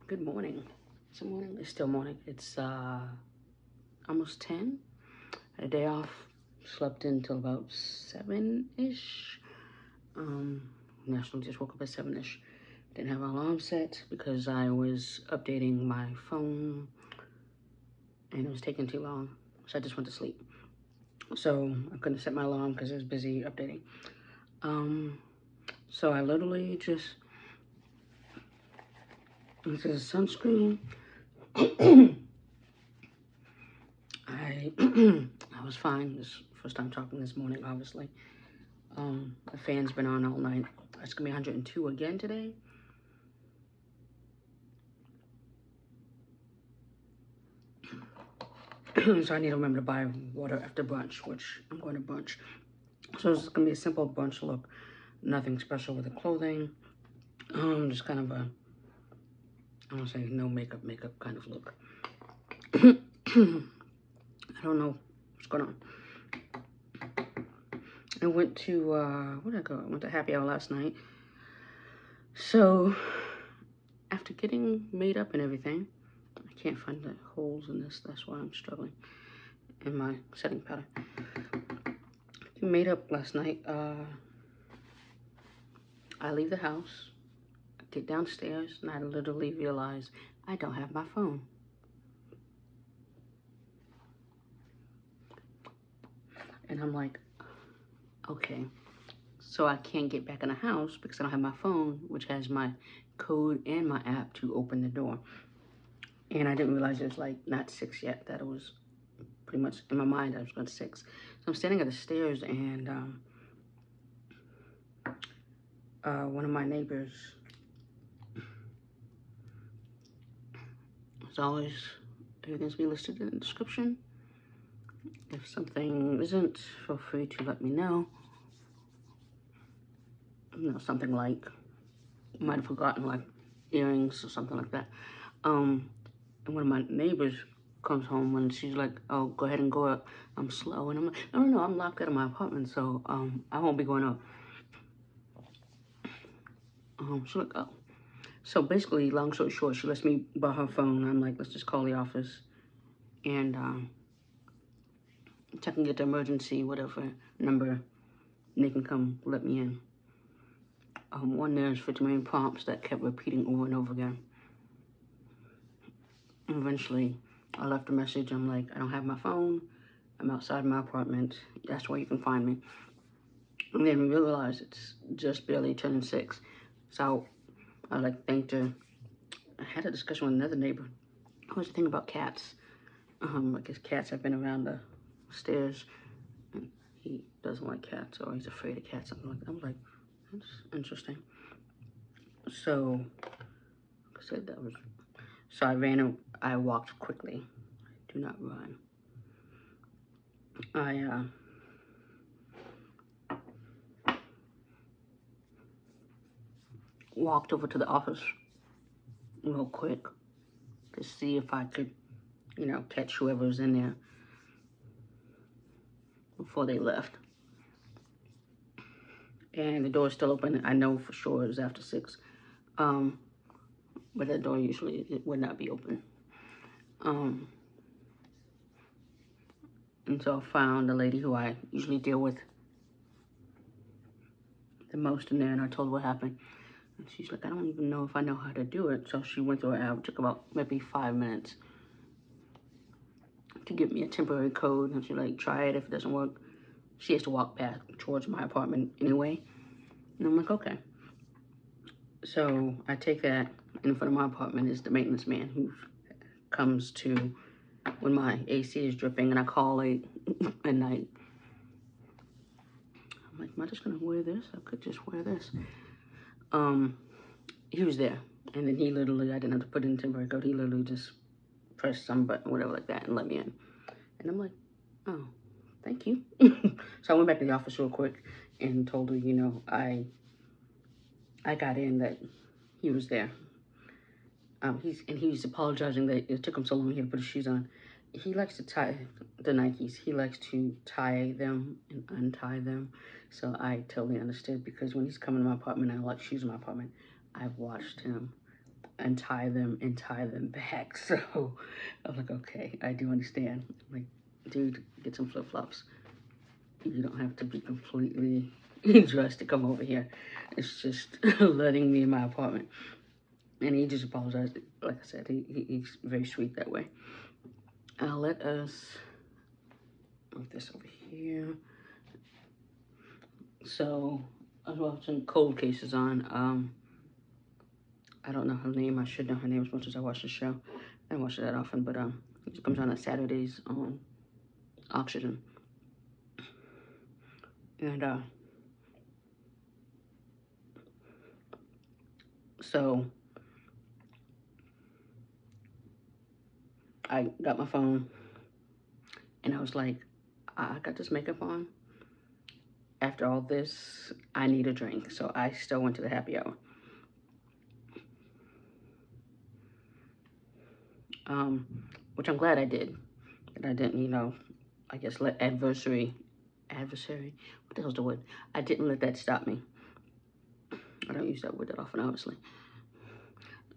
Good morning. It's morning. It's still morning. It's almost 10. I had a day off. Slept until about 7-ish. National just woke up at 7-ish. Didn't have an alarm set because I was updating my phone and it was taking too long. So I just went to sleep. So I couldn't set my alarm because I was busy updating. So I literally just, this is sunscreen. I was fine. This first time talking this morning, obviously. The fan's been on all night. It's gonna be 102 again today. So I need to remember to buy water after brunch, which I'm going to brunch. So it's gonna be a simple brunch look. Nothing special with the clothing. Just kind of a, I don't say no makeup kind of look. I don't know what's going on. I went to, where did I go? I went to happy hour last night. So, after getting made up and everything, I can't find the holes in this. That's why I'm struggling in my setting powder. Made up last night. I leave the house, get downstairs, and I literally realize I don't have my phone. And I'm like, okay, so I can't get back in the house because I don't have my phone, which has my code and my app to open the door. And I didn't realize it was like not 6 yet, that it was pretty much in my mind I was going to 6. So I'm standing at the stairs and one of my neighbors, as always, everything's be listed in the description. If something isn't, feel free to let me know. You know, something like, you might have forgotten like earrings or something like that. And one of my neighbors comes home and she's like, oh, go ahead and go up. I'm slow. And I'm like, no, I'm locked out of my apartment, so I won't be going up. She's like, oh. So basically, long story short, she lets me borrow her phone. I'm like, let's just call the office and check and get the emergency, whatever number, and they can come let me in. One, there's 50 million prompts that kept repeating over and over again. And eventually, I left a message. I'm like, I don't have my phone. I'm outside my apartment. That's where you can find me. And then we realized it's just barely turning 6. So I like thanked her. I had a discussion with another neighbor. What's the thing about cats? Like his cats have been around the stairs and he doesn't like cats or he's afraid of cats, something like that. I was like, that's interesting. So, like I said, so I walked quickly. I do not run. I walked over to the office real quick to see if I could, you know, catch whoever was in there before they left. And the door is still open. I know for sure it was after 6. But that door usually it would not be open. And so I found a lady who I usually deal with the most in there, and I told her what happened. And she's like, I don't even know if I know how to do it. So she went through her app. It took about maybe 5 minutes to give me a temporary code. And she's like, try it. If it doesn't work, she has to walk back towards my apartment anyway. And I'm like, okay. So I take that. In front of my apartment is the maintenance man who comes to when my AC is dripping and I call late at night. I'm like, am I just gonna wear this? I could just wear this. He was there, and then he literally, I didn't have to put in temporary code. He literally just pressed some button, whatever like that, and let me in. And I'm like, oh, thank you. So I went back to the office real quick and told her, you know, I got in, that he was there. He's apologizing that it took him so long he had to put his shoes on. He likes to tie the Nikes. He likes to tie them and untie them. So I totally understood, because when he's coming to my apartment, I like shoes in my apartment. I've watched him and tie them back. So I was like, okay, I do understand. I'm like, dude, get some flip-flops. You don't have to be completely dressed to come over here. It's just letting me in my apartment. And he just apologized. Like I said, he's very sweet that way. Let us move this over here. So I was watching Cold Cases on. I don't know her name. I should know her name as much as I watch the show. I don't watch it that often, but it comes on Saturdays on Oxygen. And so I got my phone and I was like, I got this makeup on. After all this, I need a drink. So I still went to the happy hour. Which I'm glad I did. And I didn't, you know, I guess let adversary, what the hell's the word? I didn't let that stop me. I don't use that word that often, obviously.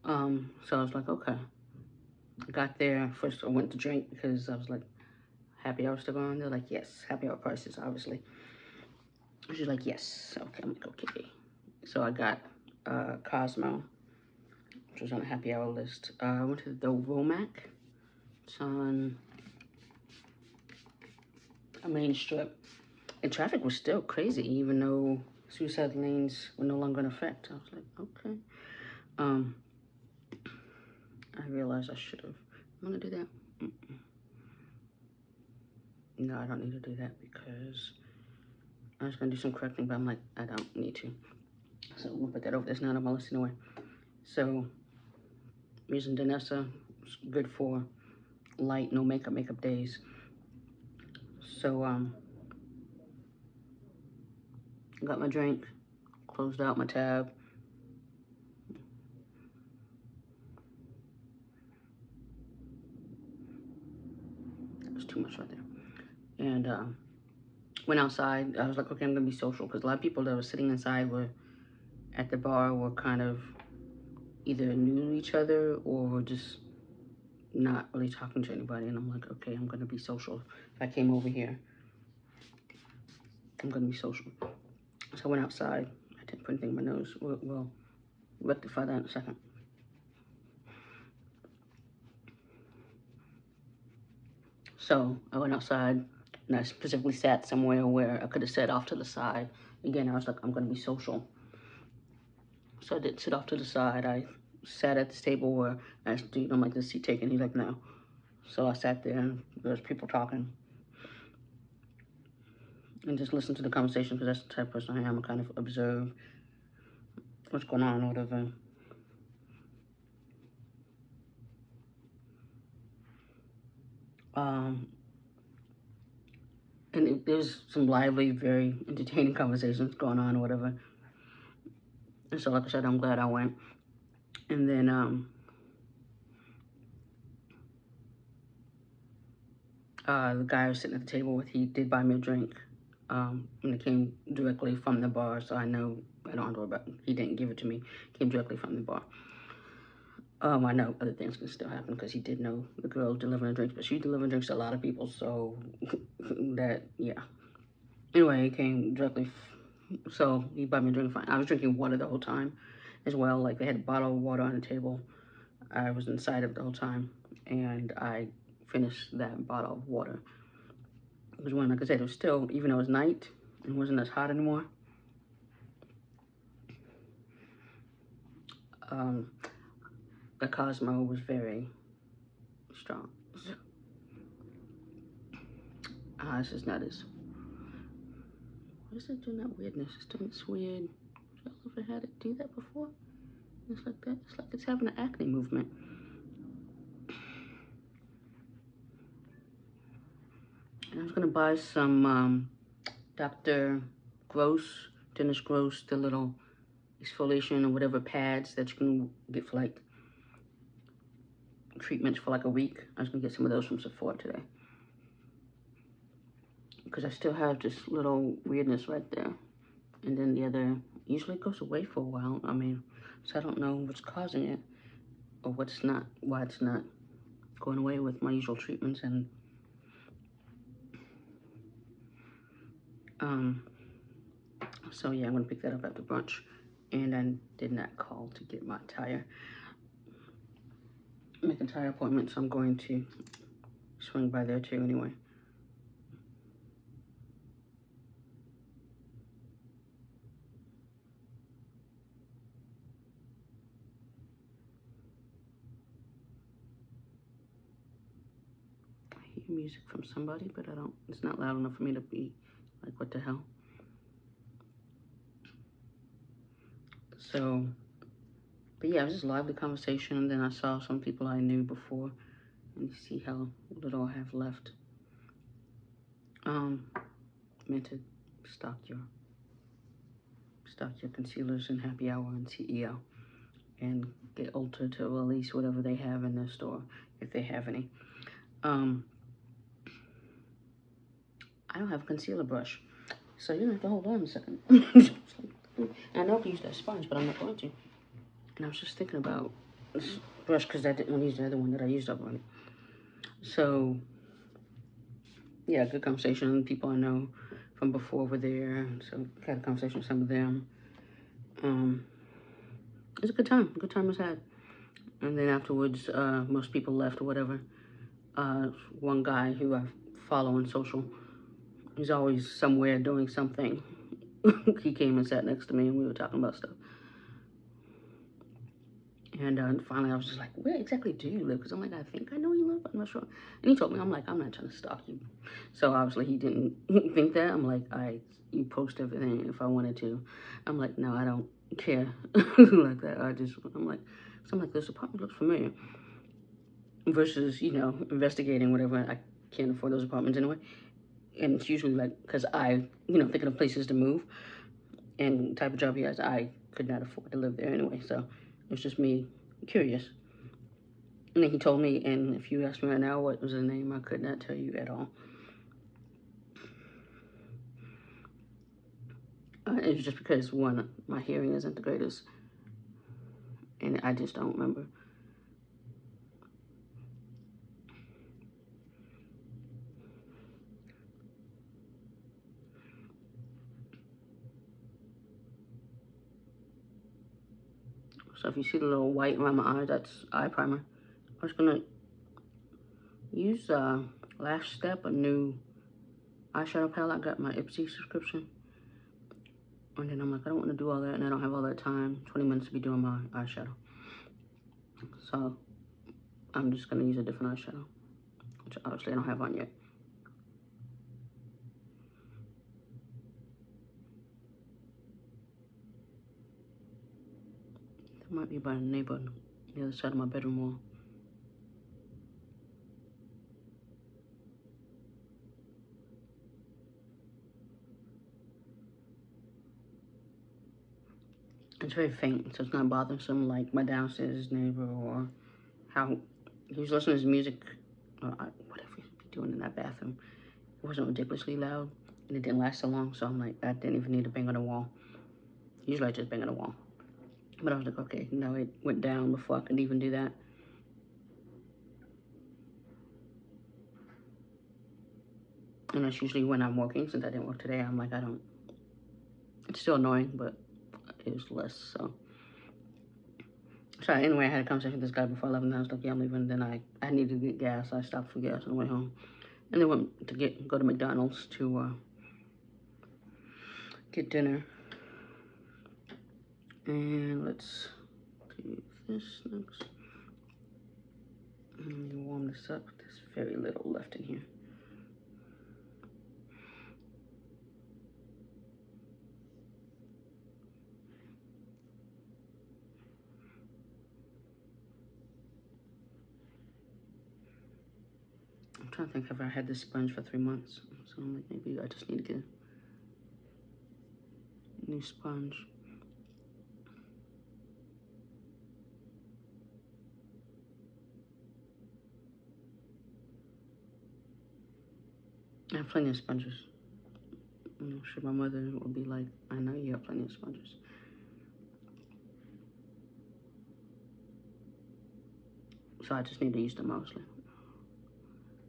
So I was like, okay. I got there, first I went to drink because I was like, happy hour still going? They're like, yes, happy hour prices, obviously. She's like, yes. Okay, I'm like, okay. So I got Cosmo, which was on a happy hour list. I went to the Womack. It's on a main strip. And traffic was still crazy, even though suicide lanes were no longer in effect. I was like, okay. I realized I should have. I'm gonna do that. No, I don't need to do that because I was gonna do some correcting, but I'm like, I don't need to. So I'm gonna put that over. That's not on my list anyway. So I'm using Danessa. It's good for light, no makeup days. So got my drink, closed out my tab. That was too much right there. And went outside. I was like, okay, I'm gonna be social because a lot of people that were sitting inside were at the bar were kind of either new to each other or just not really talking to anybody. And I'm like, okay, I'm gonna be social. If I came over here, I'm gonna be social. So I went outside. I didn't put anything in my nose. We'll rectify that in a second. So I went outside and I specifically sat somewhere where I could have sat off to the side. Again, I was like, I'm gonna be social. So I did sit off to the side. I sat at this table where I asked, do you don't like this seat taken? He's like, no. So I sat there and there was people talking. And just listen to the conversation because that's the type of person I am. I kind of observe what's going on or whatever. And there's some lively, very entertaining conversations going on or whatever. And so, like I said, I'm glad I went. And then, the guy I was sitting at the table with, he did buy me a drink. And it came directly from the bar, so I know I don't have to worry about it. He didn't give it to me. It came directly from the bar. I know other things can still happen because he did know the girl delivering drinks, but she delivered drinks to a lot of people, so that, yeah. Anyway, it came directly, so he bought me a drink. Fine. I was drinking water the whole time as well. Like, they had a bottle of water on the table. I was inside of it the whole time, and I finished that bottle of water. It was when, like I said, it was still, even though it was night, it wasn't as hot anymore. The Cosmo was very strong. This is not as, what is it doing that weirdness? It's doing this weird, y'all ever had it do that before? It's like that, it's like it's having an acne movement. And I was gonna buy some Dr. Gross, Dennis Gross, the little exfoliation or whatever pads that you can get for like treatments for like a week. I was gonna get some of those from Sephora today. Because I still have this little weirdness right there. And then the other usually goes away for a while. I mean, so I don't know what's causing it. or what's not, why it's not going away with my usual treatments. And so yeah, I'm gonna pick that up after brunch. And I did not call to get my tire, make a tire appointment, so I'm going to swing by there too anyway. I hear music from somebody, but it's not loud enough for me to be like, what the hell? So, but yeah, it was just a lively conversation. And then I saw some people I knew before, and you see how little I have left. Mented, stock your concealers in Happy Hour and CEO, and get Ulta to release whatever they have in their store, if they have any. I don't have a concealer brush, so you're gonna have to hold on a second. I know I can use that sponge, but I'm not going to. And I was just thinking about this brush because I didn't want to use the other one that I used up on it. So yeah, good conversation. People I know from before were there, so had a conversation with some of them. It was a good time. Good time was had. And then afterwards, most people left or whatever. One guy who I follow on social, he's always somewhere doing something. He came and sat next to me, and we were talking about stuff. And finally, I was just like, where exactly do you live? Because I'm like, I think I know you live, but I'm not sure. And he told me, I'm like, I'm not trying to stalk you. So obviously, he didn't think that. I'm like, you post everything if I wanted to. I'm like, no, I don't care like that. I'm like, this apartment looks familiar. Versus, you know, investigating whatever. I can't afford those apartments anyway. And it's usually like, because thinking of places to move and type of job he has, I could not afford to live there anyway. So it was just me curious. And then he told me, and if you ask me right now what was his name, I could not tell you at all. It was just because, one, my hearing isn't the greatest, and I just don't remember. So if you see the little white around my eye, that's eye primer. I was gonna use Lash Step, a new eyeshadow palette. I got my Ipsy subscription. And then I'm like, I don't want to do all that, and I don't have all that time, 20 minutes to be doing my eyeshadow. So I'm just gonna use a different eyeshadow, which obviously I don't have on yet. That might be by the neighbor on the other side of my bedroom wall. It's very faint, so it's not bothersome like my downstairs neighbor, or how he was listening to his music, or whatever he'd be doing in that bathroom. It wasn't ridiculously loud, and it didn't last so long, so I'm like, I didn't even need to bang on the wall. Usually I just bang on the wall. But I was like, okay, no, it went down before I could even do that. And that's usually when I'm working. Since I didn't work today, I'm like, it's still annoying, but it was less, so. So anyway, I had a conversation with this guy before 11, and I was like, yeah, I'm leaving. Then I needed to get gas. I stopped for gas on the way home. And then went to go to McDonald's to get dinner. And let's do this next. Let me warm this up. There's very little left in here. I'm trying to think if I had this sponge for 3 months. So I'm like, maybe I just need to get a new sponge. I have plenty of sponges. I'm sure my mother will be like, I know you have plenty of sponges. So I just need to use them mostly.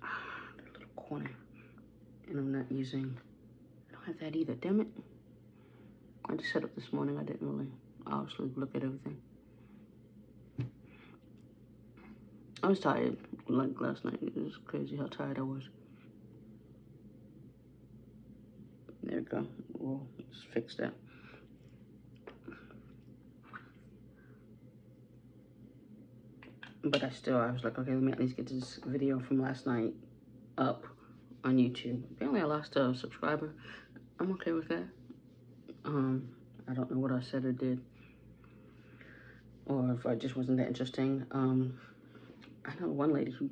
That little corner. And I'm not using, I don't have that either, damn it. I just set up this morning. I didn't really obviously look at everything. I was tired, like last night. It was crazy how tired I was. There we go. We'll just fix that. But I was like, okay, let me at least get this video from last night up on YouTube. Apparently I lost a subscriber. I'm okay with that. I don't know what I said or did, or if I just wasn't that interesting. I know one lady who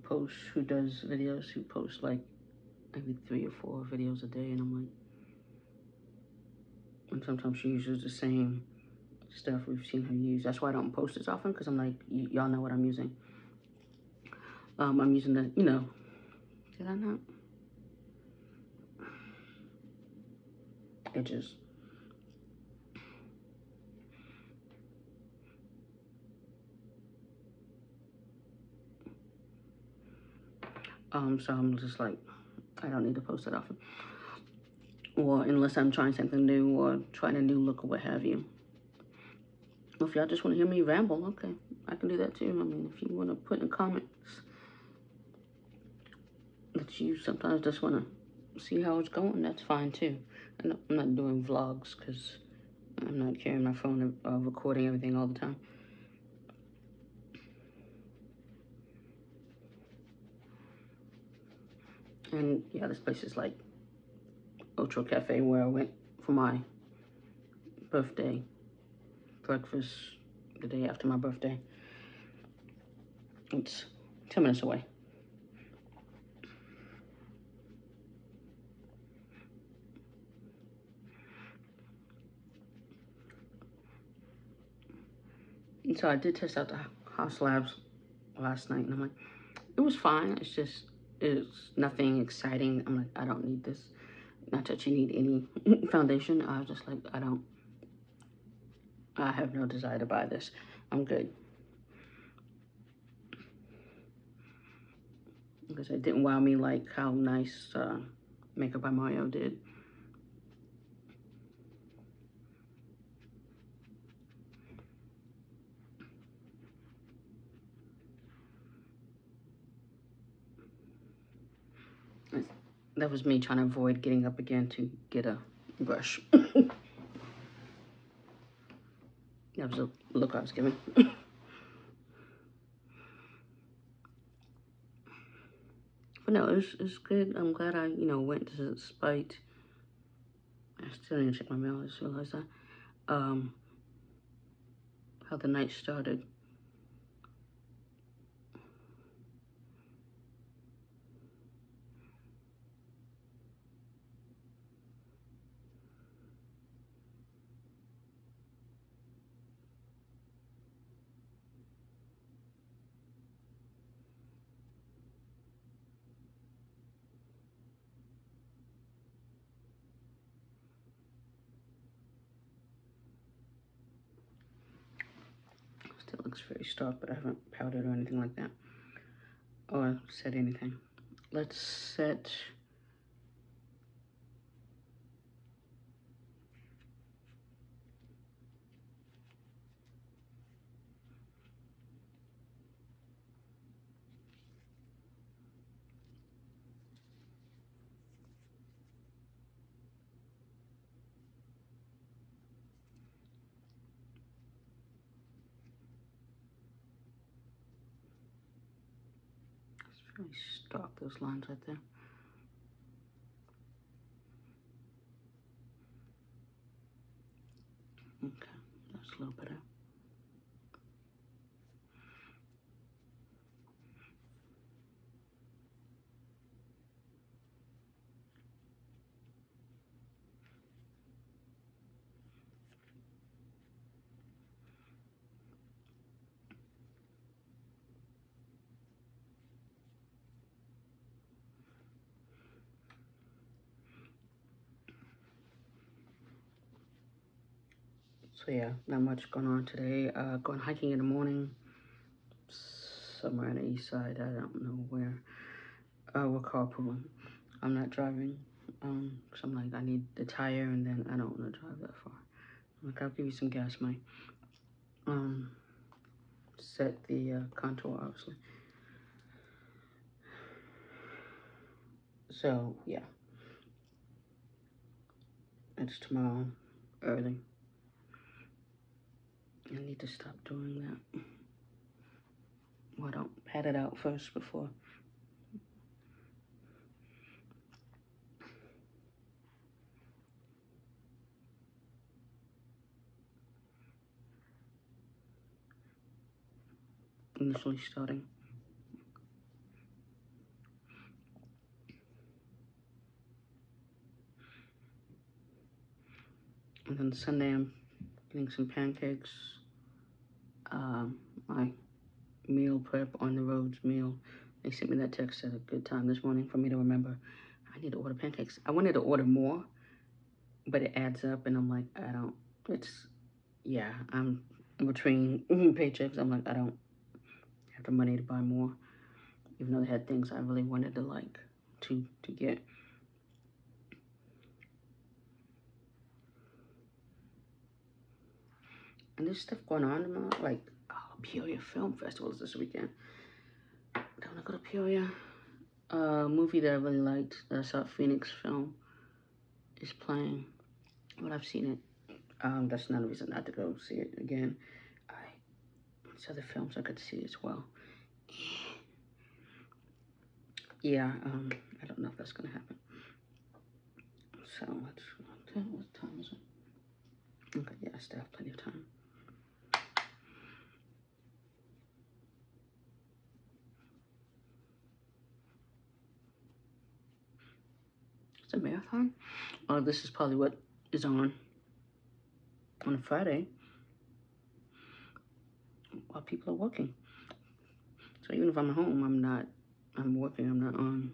does videos, who posts like maybe 3 or 4 videos a day, and I'm like, and sometimes she uses the same stuff we've seen her use. That's why I don't post as often, because I'm like, y'all know what I'm using. I'm using the, you know, did I not? Edges. So I'm just like, I don't need to post it often. Or unless I'm trying something new or trying a new look or what have you. If y'all just want to hear me ramble, okay, I can do that too. I mean, if you want to put in comments that you sometimes just want to see how it's going, that's fine too. I'm not doing vlogs because I'm not carrying my phone and recording everything all the time. And yeah, this place is like Ultra Cafe, where I went for my birthday breakfast the day after my birthday. It's 10 minutes away. And so I did test out the House Labs last night, and I'm like, it was fine. It's nothing exciting. I'm like, I don't need this. Not that you need any foundation. I was just like, I have no desire to buy this. I'm good. Because it didn't wow me like how nice Makeup by Mario did. That was me trying to avoid getting up again to get a brush. That was a look I was giving. But no, it's good. I'm glad I, went despite. I still didn't check my mail. I just realized that. How the night started. Still looks very stark, but I haven't powdered or anything like that. Or set anything. Let's set. It's really stark, those lines right there. Okay, that's a little better. So yeah, not much going on today. Going hiking in the morning. somewhere on the east side. I don't know where. We're carpooling. I'm not driving. Cause I'm like, I need the tire, and then I don't want to drive that far. I'm like, I'll give you some gas money. Set the contour, obviously. So yeah, it's tomorrow early. I need to stop doing that. Well, I don't pat it out first before. Initially starting. And then Sunday I'm getting some pancakes. My meal prep on the roads meal. They sent me that text at a good time this morning for me to remember. I need to order pancakes. I wanted to order more, but it adds up, and I'm like, I don't. It's yeah. I'm between paychecks. I'm like, I don't have the money to buy more, even though they had things I really wanted to like to get. And there's stuff going on tomorrow, like Peoria Film Festival is this weekend. Don't want to go to Peoria. Movie that I really liked, that I saw Phoenix Film, is playing. But I've seen it. That's not a reason not to go see it again. There's other films I could see as well. Yeah, I don't know if that's gonna happen. So what time is it? Okay, yeah, I still have plenty of time. It's a marathon. Oh, this is probably what is on a Friday while people are working. So even if I'm at home, I'm working, I'm not on.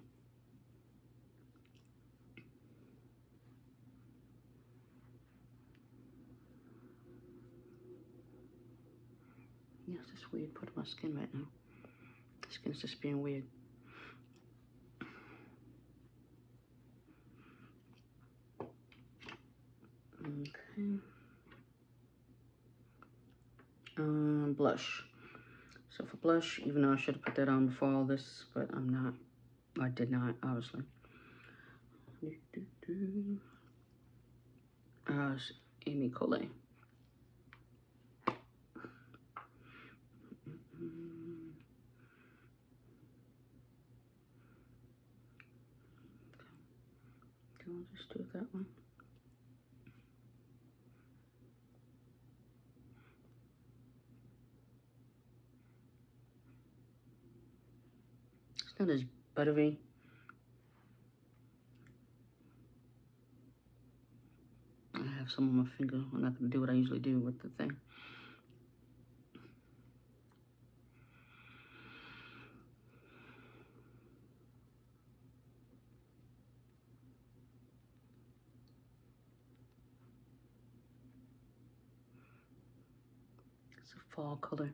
Yeah, it's just weird putting my skin right now. The skin's just being weird. Okay. Blush. So for blush, even though I should have put that on before all this, but I'm not. I did not, obviously. Amy Colé. I'll just do that one. It's not as buttery. I have some on my finger. I'm not going to do what I usually do with the thing. It's a fall color.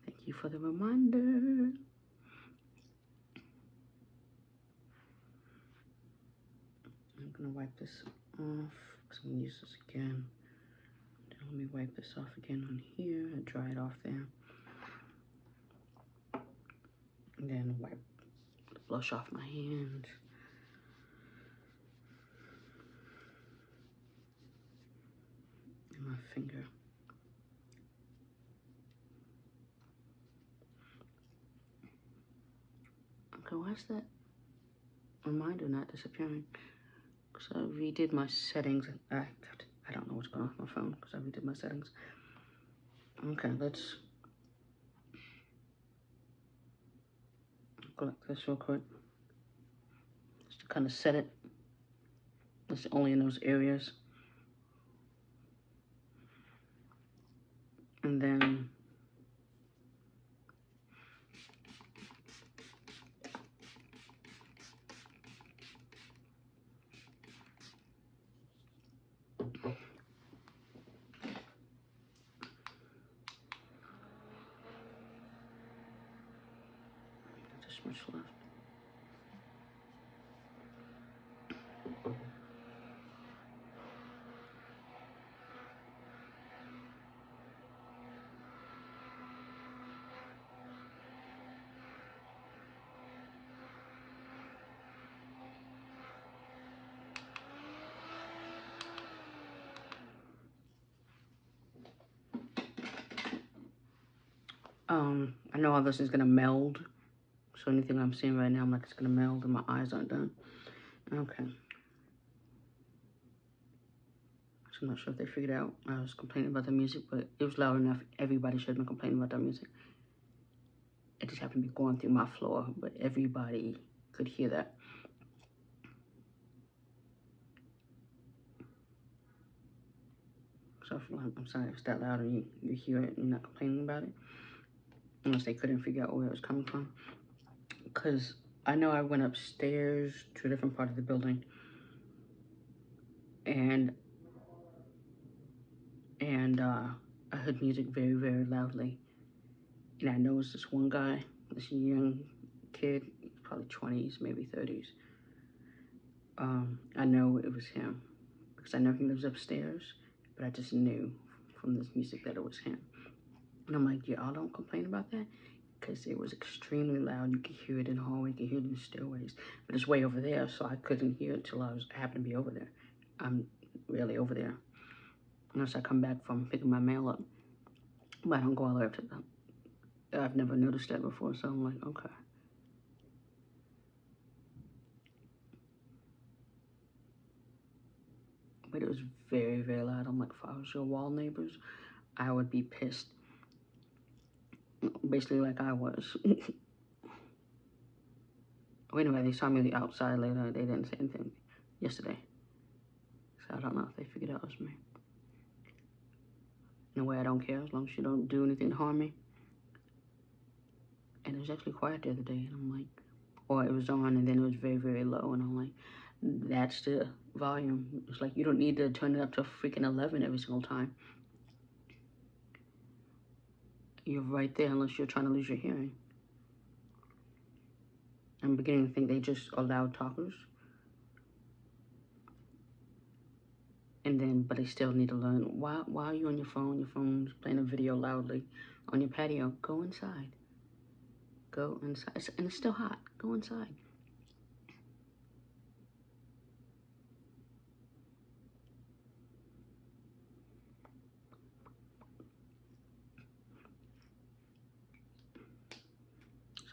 Thank you for the reminder. I'm gonna wipe this off because I'm gonna use this again. Let me wipe this off again on here and dry it off there. And then wipe the blush off my hand. And my finger. Okay, why is that reminder not disappearing? Because I redid my settings. I don't know what's going on with my phone because I redid my settings. Okay, let's go like this real quick. Just to kind of set it. It's only in those areas. And then just much left. I know all this is gonna meld. So anything I'm seeing right now, I'm like, it's gonna meld and my eyes aren't done. Okay. So I'm not sure if they figured out I was complaining about the music, but it was loud enough. Everybody should have been complaining about that music. It just happened to be going through my floor, but everybody could hear that. So I'm sorry if it's that loud and you hear it and you're not complaining about it. Unless they couldn't figure out where it was coming from. Because I know I went upstairs to a different part of the building. And I heard music very, very loudly. And I noticed this one guy, this young kid, probably 20s, maybe 30s. I know it was him. Because I know he lives upstairs. But I just knew from this music that it was him. And I'm like, y'all don't complain about that? Because it was extremely loud. You could hear it in the hallway, you could hear it in the stairways. But it's way over there, so I couldn't hear it till I happened to be over there. I'm really over there. Unless I come back from picking my mail up. But I don't go all the way up to them. I've never noticed that before, so I'm like, okay. But it was very, very loud. I'm like, if I was your wall neighbors, I would be pissed. Basically like I was. Anyway, they saw me on the outside later. They didn't say anything yesterday. So I don't know if they figured out it was me. In a way, I don't care as long as you don't do anything to harm me. And it was actually quiet the other day. And I'm like, or it was on and then it was very, very low. And I'm like, that's the volume. It's like, you don't need to turn it up to freaking 11 every single time. You're right there unless you're trying to lose your hearing. I'm beginning to think they just are loud talkers. And then, but they still need to learn, why are you on your phone? Your phone's playing a video loudly on your patio. Go inside. Go inside. And it's still hot. Go inside.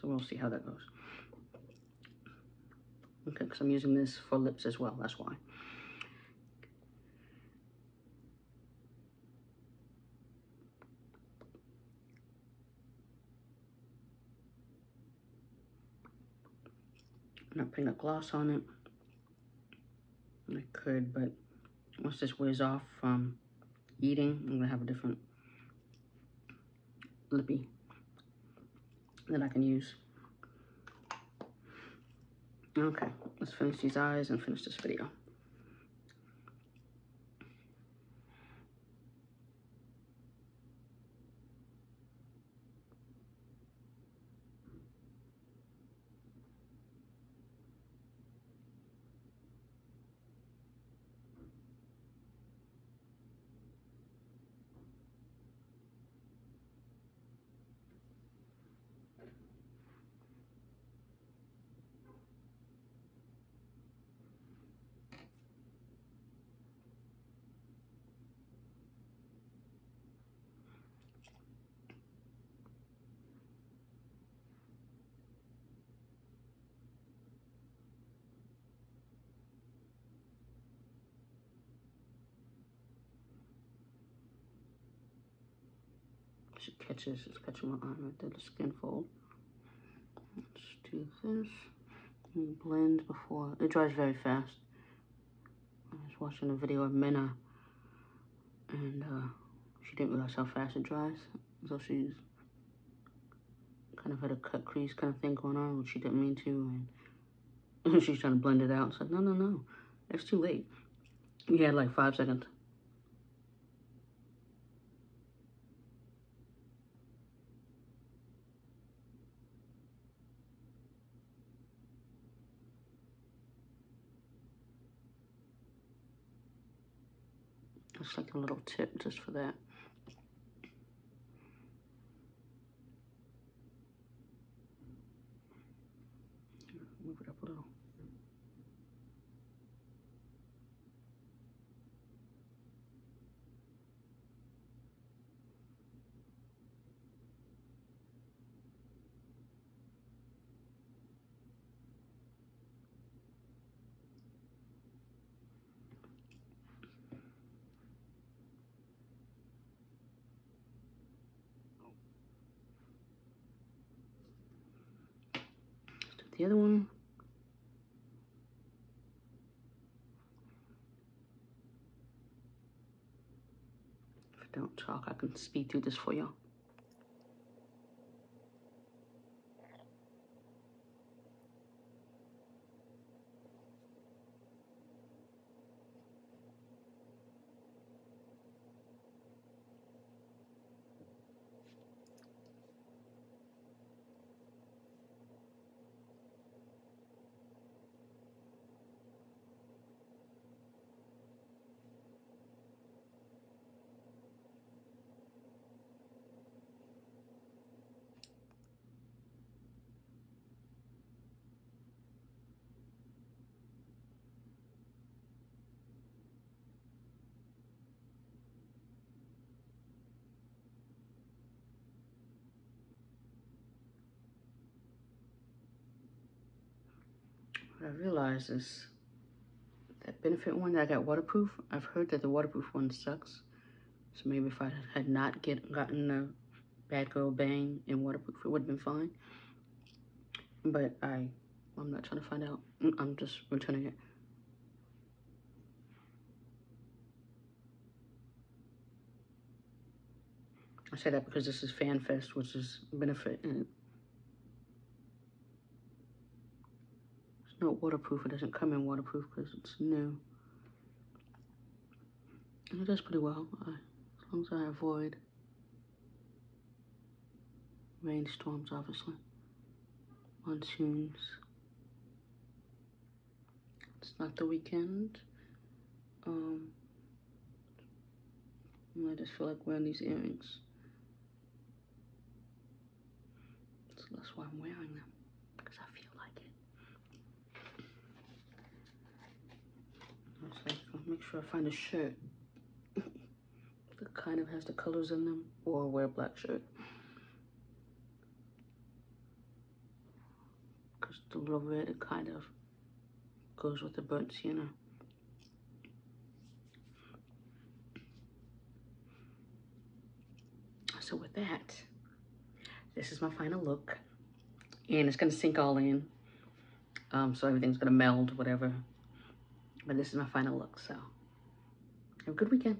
So we'll see how that goes. Okay, because I'm using this for lips as well, that's why. I'm not putting a gloss on it. I could, but once this wears off from eating, I'm gonna have a different lippy that I can use. Okay, let's finish these eyes and finish this video. It's catching my eye right there, the skin fold. Let's do this and blend before it dries very fast. I was watching a video of Minna, and she didn't realize how fast it dries, so she's kind of had a cut crease kind of thing going on, which she didn't mean to, and she's trying to blend it out and said, no, it's too late. We had like 5 seconds. Just like a little tip just for that. Move it up a little. The other one. If I don't talk, I can speed through this for y'all. What I realized is that Benefit one that I got waterproof, I've heard that the waterproof one sucks. So maybe if I had not gotten the Bad Girl Bang in waterproof, it would have been fine. But I'm not trying to find out. I'm just returning it. I say that because this is Fan Fest, which is Benefit, and it's not waterproof. It doesn't come in waterproof because it's new. And it does pretty well, as long as I avoid rainstorms, obviously. Monsoons. It's not the weekend. I just feel like wearing these earrings. So that's why I'm wearing them, because I feel like it. It's like, I'll make sure I find a shirt that kind of has the colors in them, or wear a black shirt. Because the little red, it kind of goes with the burnt sienna. So with that, this is my final look. And it's gonna sink all in. So everything's gonna meld, whatever. But this is my final look, so have a good weekend.